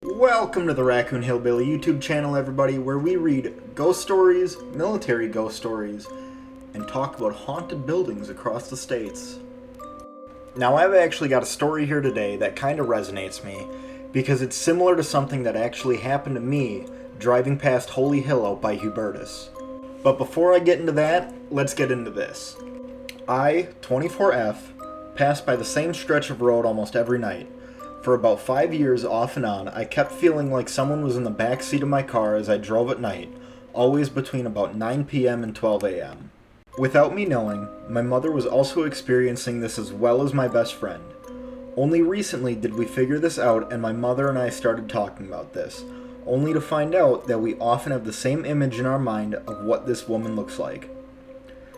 Welcome to the Raccoon Hillbilly YouTube channel, everybody, where we read ghost stories, military ghost stories, and talk about haunted buildings across the states. Now, I've actually got a story here today that kind of resonates me, because it's similar to something that actually happened to me driving past Holy Hill out by Hubertus. But before I get into that, let's get into this. I, 24F, pass by the same stretch of road almost every night. For about 5 years off and on, I kept feeling like someone was in the back seat of my car as I drove at night, always between about 9 p.m. and 12 a.m. Without me knowing, my mother was also experiencing this as well as my best friend. Only recently did we figure this out, and my mother and I started talking about this, only to find out that we often have the same image in our mind of what this woman looks like.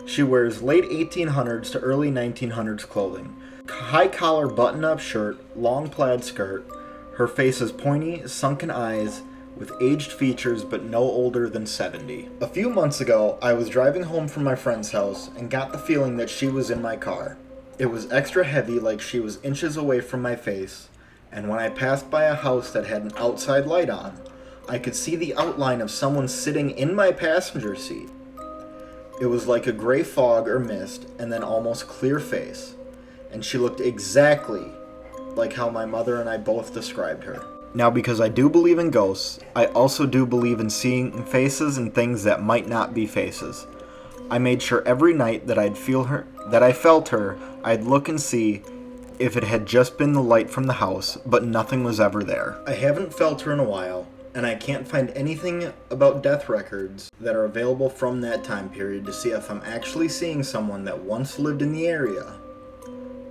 She wears late 1800s to early 1900s clothing. High-collar button-up shirt, long plaid skirt. Her face is pointy, sunken eyes, with aged features but no older than 70. A few months ago, I was driving home from my friend's house and got the feeling that she was in my car. It was extra heavy, like she was inches away from my face, and when I passed by a house that had an outside light on, I could see the outline of someone sitting in my passenger seat. It was like a gray fog or mist, and then almost clear face. And she looked exactly like how my mother and I both described her. Now, because I do believe in ghosts, I also do believe in seeing faces and things that might not be faces. I made sure every night that I felt her, I'd look and see if it had just been the light from the house, but nothing was ever there. I haven't felt her in a while, and I can't find anything about death records that are available from that time period to see if I'm actually seeing someone that once lived in the area.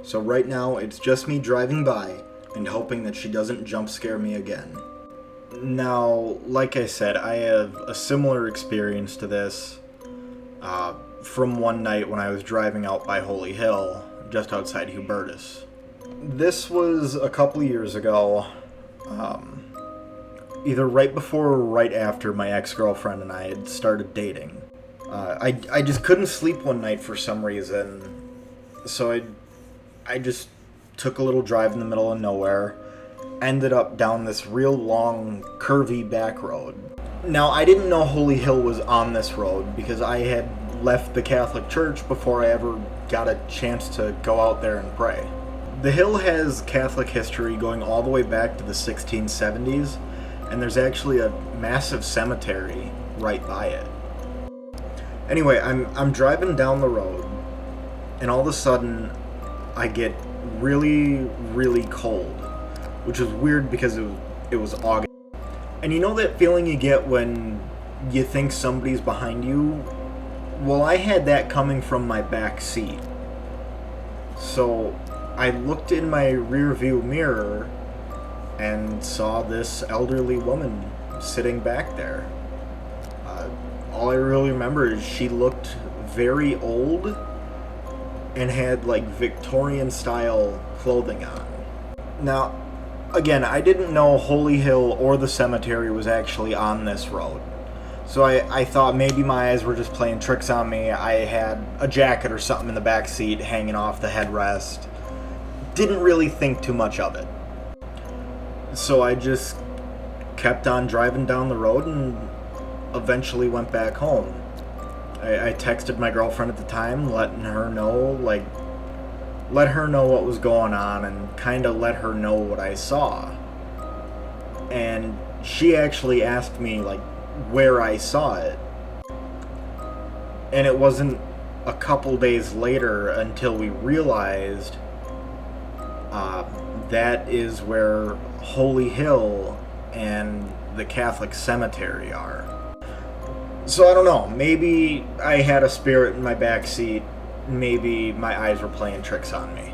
So right now, it's just me driving by and hoping that she doesn't jump scare me again. Now, like I said, I have a similar experience to this from one night when I was driving out by Holy Hill, just outside Hubertus. This was a couple years ago, either right before or right after my ex-girlfriend and I had started dating. I just couldn't sleep one night for some reason, so I just took a little drive in the middle of nowhere, ended up down this real long, curvy back road. Now, I didn't know Holy Hill was on this road because I had left the Catholic Church before I ever got a chance to go out there and pray. The hill has Catholic history going all the way back to the 1670s, and there's actually a massive cemetery right by it. Anyway, I'm driving down the road, and all of a sudden, I get really, really cold, which was weird because it was August. And you know that feeling you get when you think somebody's behind you? Well, I had that coming from my back seat. So I looked in my rear view mirror and saw this elderly woman sitting back there. All I really remember is she looked very old and had like Victorian style clothing on. Now, again, I didn't know Holy Hill or the cemetery was actually on this road. So I thought maybe my eyes were just playing tricks on me. I had a jacket or something in the back seat hanging off the headrest. Didn't really think too much of it. So I just kept on driving down the road and eventually went back home. I texted my girlfriend at the time, let her know what was going on and kind of let her know what I saw. And she actually asked me, like, where I saw it. And it wasn't a couple days later until we realized that is where Holy Hill and the Catholic cemetery are. So I don't know, maybe I had a spirit in my back seat, maybe my eyes were playing tricks on me.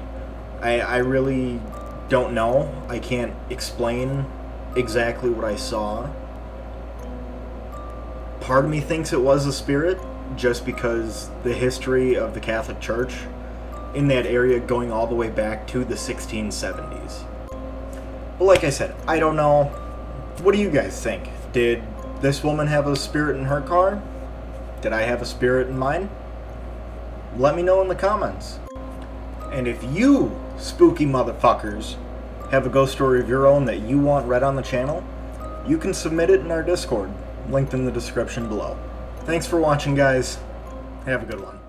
I really don't know. I can't explain exactly what I saw. Part of me thinks it was a spirit, just because the history of the Catholic Church in that area going all the way back to the 1670s. But like I said, I don't know. What do you guys think? Did this woman have a spirit in her car? Did I have a spirit in mine? Let me know in the comments. And if you spooky motherfuckers have a ghost story of your own that you want read on the channel, you can submit it in our Discord, linked in the description below. Thanks for watching, guys. Have a good one.